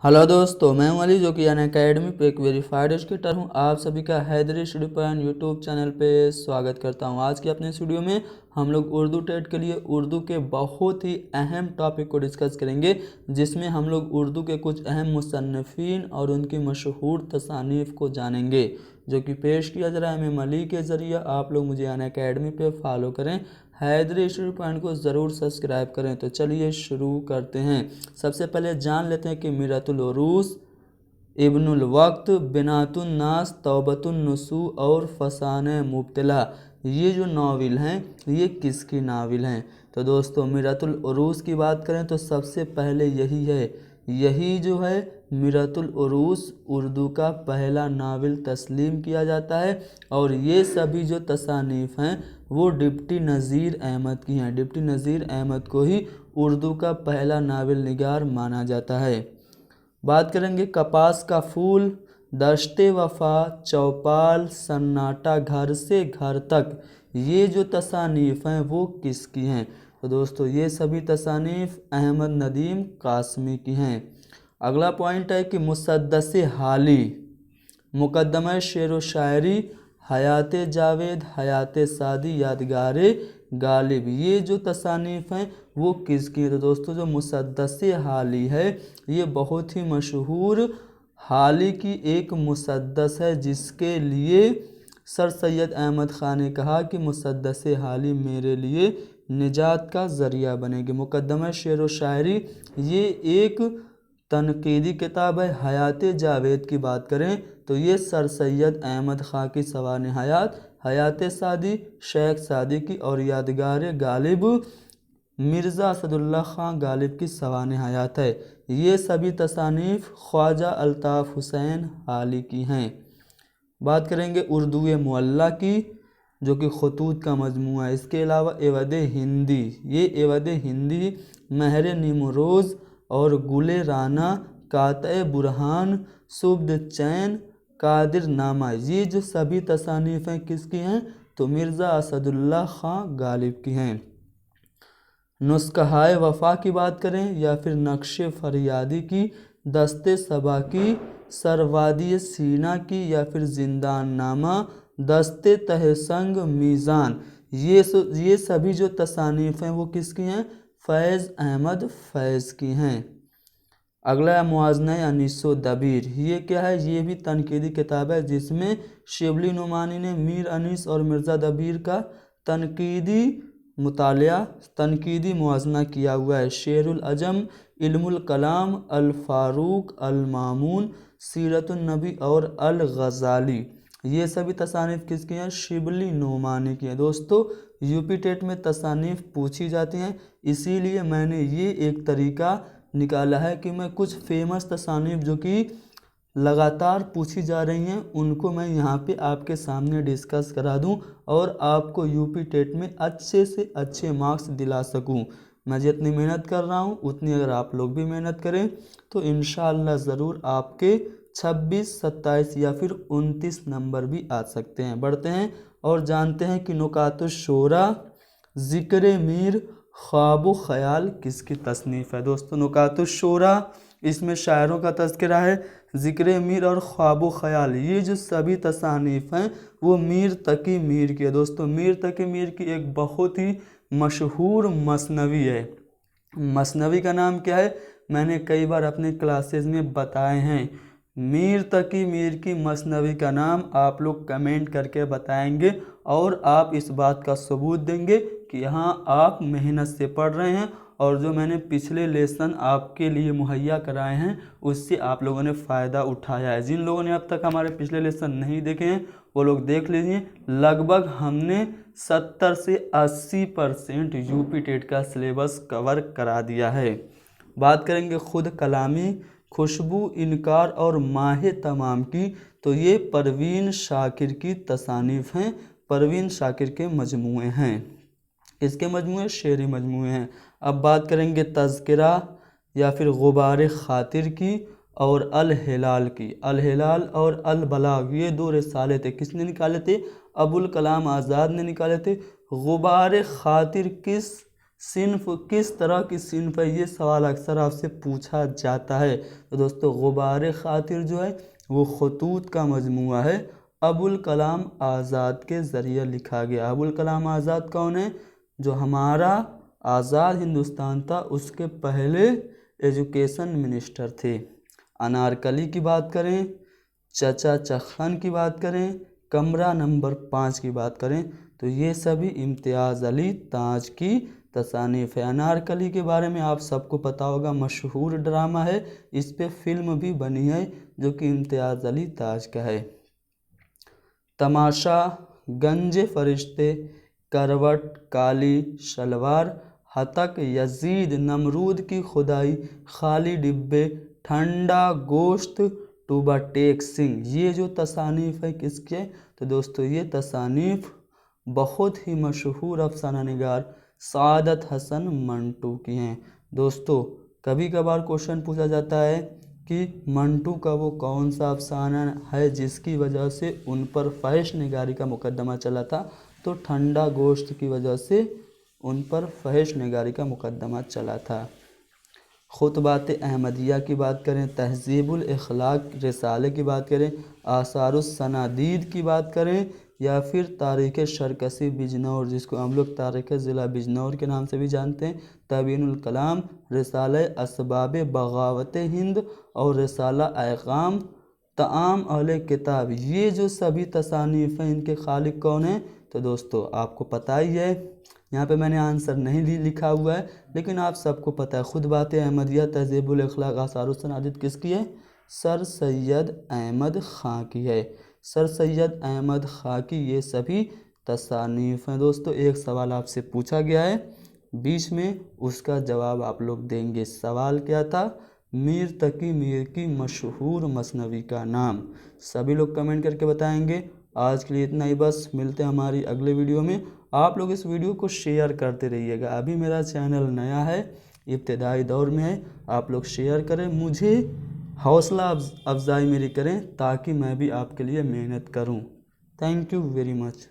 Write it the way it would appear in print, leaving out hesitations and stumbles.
Hello दोस्तों, मैं हूं अली जो कि अनअकैडमी पे एक वेरीफाइड एजुकेटर हूं। आप सभी का Haidari study point YouTube channel पे स्वागत करता हूं। आज के अपने इस वीडियो में हम लोग उर्दू टेट के लिए उर्दू के बहुत ही अहम टॉपिक को डिस्कस करेंगे, जिसमें हम लोग उर्दू के कुछ अहम मुसन्निफ़ीन और उनकी मशहूर तसानीफ़ को जानेंगे, जो कि पेश किया जा रहा है एम अली के ज़रिए। आप लोग मुझे अनअकैडमी पे फॉलो करें, हैदरी स्टडी पॉइंट को ज़रूर सब्सक्राइब करें। तो चलिए शुरू करते हैं। सबसे पहले जान लेते हैं कि मीरतुल उरूस, इब्नुल वक्त, बिनातुन नास, तौबतुन नुसू और फसान मुब्तला, ये जो नावल हैं ये किसकी नावल हैं। तो दोस्तों, मीरतुल उरूस की बात करें तो सबसे पहले यही जो है मीरतुल उरूस उर्दू का पहला नावल तस्लीम किया जाता है। और ये सभी जो तसानीफ़ हैं वो डिप्टी नज़ीर अहमद की हैं। डिप्टी नज़ीर अहमद को ही उर्दू का पहला नावल निगार माना जाता है। बात करेंगे कपास का फूल, दश्ते वफा, चौपाल, सन्नाटा, घर से घर तक, ये जो तसानीफ़ हैं वो किसकी हैं। तो दोस्तों, ये सभी तसानीफ़ अहमद नदीम कासमी की हैं। अगला पॉइंट है कि मुसद्दस हाली, मुकद्दमा शेर व शायरी, हयात जावेद, हयात सादी, यादगार गालिब, ये जो तसानीफ़ हैं वो किसकी हैं। तो दोस्तों, जो मुसद्दस हाली है ये बहुत ही मशहूर हाली की एक मुसद्दस है, जिसके लिए सर सैयद अहमद ख़ान ने कहा कि मुसद्दस हाली मेरे लिए निजात का ज़रिया बनेगी। मुकद्दमा शेर व शायरी ये एक तनकीदी किताब है। हयात जावेद की बात करें तो ये सर सैयद अहमद ख़ान की सवान हयात, हयात सादी शेख सादी की, और यादगार गालिब मिर्ज़ा असदुल्ला ख़ान गालिब की सवान हयात है। ये सभी तसानीफ़ ख्वाजा अल्ताफ़ हुसैन हाली की हैं। बात करेंगे उर्दू मुअल्ला की, जो कि खतूत का मजमूआ है। इसके अलावा एवद हिंदी, ये एवद हिंदी, महर निमरोज़ और गुले राना, काते बुरहान, सुब्द चैन, कादिर नामा, ये जो सभी तसानीफ़ें किसकी हैं। तो मिर्ज़ा असदुल्ला ख़ान गालिब की हैं। नुस्ख़ाए वफ़ा की बात करें या फिर नक्श फरियादी की, दस्ते सबा की, सरवादी सीना की, या फिर जिंदान नामा, दस्ते तहसंग मीज़ान, ये सभी जो तसानीफ़ हैं वो किसकी हैं। फैज़ अहमद फैज़ की हैं। अगला है मुआज़ना अनीसो दबीर, ये क्या है। ये भी तनकीदी किताब है, जिसमें शिबली नुमानी ने मीर अनीस और मिर्ज़ा दबीर का तनकीदी मुतालिया, तनकीदी मुआज़ना किया हुआ है। शेरुल अजम, इल्मुल कलाम, अल फ़ारूक, अल मामून, सीरतुन नबी और अल ग़ज़ाली, ये सभी तसानीफ़ किसकी हैं। शिबली नुमानी की हैं। दोस्तों, यूपी टेट में तसानीफ़ पूछी जाती हैं, इसीलिए मैंने ये एक तरीका निकाला है कि मैं कुछ फेमस तसानीफ़ जो कि लगातार पूछी जा रही हैं उनको मैं यहाँ पे आपके सामने डिस्कस करा दूँ और आपको यूपी टेट में अच्छे से अच्छे मार्क्स दिला सकूँ। मैं जितनी मेहनत कर रहा हूँ उतनी अगर आप लोग भी मेहनत करें तो इंशाअल्लाह ज़रूर आपके 26, 27 या फिर 29 नंबर भी आ सकते हैं। बढ़ते हैं और जानते हैं कि नुकातुश्शोरा, ज़िक्र मीर, ख्वाब व ख़याल किसकी तसनीफ़ है। दोस्तों, नुकातुश्शोरा इसमें शायरों का तज़किरा है। ज़िक्र मीर और ख्वाब व ख़याल, ये जो सभी तसानीफ़ हैं वो मीर तकी मीर की है। दोस्तों, मीर तकी मीर की एक बहुत ही मशहूर मसनवी है। मसनवी का नाम क्या है, मैंने कई बार अपने क्लासेस में बताए हैं। मीर तकी मीर की मसनवी का नाम आप लोग कमेंट करके बताएंगे और आप इस बात का सबूत देंगे कि यहाँ आप मेहनत से पढ़ रहे हैं और जो मैंने पिछले लेसन आपके लिए मुहैया कराए हैं उससे आप लोगों ने फ़ायदा उठाया है। जिन लोगों ने अब तक हमारे पिछले लेसन नहीं देखे हैं वो लोग देख लीजिए। लगभग हमने 70 से 80% यूपी टेट का सिलेबस कवर करा दिया है। बात करेंगे खुद कलामी, खुशबू, इनकार और माह तमाम की, तो ये परवीन शाकिर की तसानीफ़ हैं। परवीन शाकिर के मजमूए हैं। इसके मजमूए शेरी मजमूए हैं। अब बात करेंगे तज़किरा या फिर गुबार ख़ातिर की और अल हिलाल की। अल हिलाल और अल बलाग, ये 2 रिसाले थे। किसने निकाले थे। अबुल कलाम आज़ाद ने निकाले थे। गुबार ख़ातिर किस सिन्फ किस तरह की सिन्फ है, ये सवाल अक्सर आपसे पूछा जाता है। तो दोस्तों गुबार खातिर जो है वो खतूत का मजमूआ है, अबुल कलाम आज़ाद के ज़रिए लिखा गया। अबुल कलाम आज़ाद कौन है? जो हमारा आज़ाद हिंदुस्तान था उसके पहले एजुकेशन मिनिस्टर थे। अनारकली की बात करें, चचा चखन की बात करें, कमरा नंबर 5 की बात करें, तो ये सभी इम्तियाज़ अली ताज की तसानीफ़ है। अनारकली के बारे में आप सबको पता होगा, मशहूर ड्रामा है, इस पे फिल्म भी बनी है जो कि इम्तियाज़ अली ताज का है। तमाशा, गंजे फरिश्ते, करवट, काली शलवार, हतक, यजीद, नमरूद की खुदाई, खाली डिब्बे, ठंडा गोश्त, टूबा टेक सिंह, ये जो तसानीफ़ है किसके? तो दोस्तों ये तसानीफ़ बहुत ही मशहूर अफसाना निगार सादत हसन मंटू की हैं। दोस्तों कभी कभार क्वेश्चन पूछा जाता है कि मंटू का वो कौन सा अफसाना है जिसकी वजह से उन पर फहश निगारी का मुकदमा चला था? तो ठंडा गोश्त की वजह से उन पर फहश निगारी का मुकदमा चला था। खुतबात अहमदिया की बात करें, तहज़ीबुल इखलाक रिसाले की बात करें, आसारुस सनादीद की बात करें, या फिर तारीख़ शरकसी बिजनौर जिसको हम लोग तारीख़ ज़िला बिजनौर के नाम से भी जानते हैं, तबीनुल कलाम, रिसाला असबाब बगावत हिंद और रिसाला ऐक़ाम ताम अहले किताब, ये जो सभी तसानीफ़ हैं इनके खालिक कौन हैं? तो दोस्तों आपको पता ही है, यहाँ पे मैंने आंसर नहीं लिखा हुआ है लेकिन आप सबको पता है। खुतबात अहमदिया, तहज़ीबुल इखलाक, आसारुस सनादिद किसकी है? सर सैयद अहमद ख़ां की है। सर सैयद अहमद ख़ां की ये सभी तसानीफ़ हैं। दोस्तों एक सवाल आपसे पूछा गया है, बीच में उसका जवाब आप लोग देंगे। सवाल क्या था? मीर तकी मीर की मशहूर मसनवी का नाम। सभी लोग कमेंट करके बताएंगे। आज के लिए इतना ही बस, मिलते हैं हमारी अगले वीडियो में। आप लोग इस वीडियो को शेयर करते रहिएगा। अभी मेरा चैनल नया है, इब्तिदाई दौर में है, आप लोग शेयर करें, मुझे हौसला अफजाई मेरी करें ताकि मैं भी आपके लिए मेहनत करूं। Thank you very much.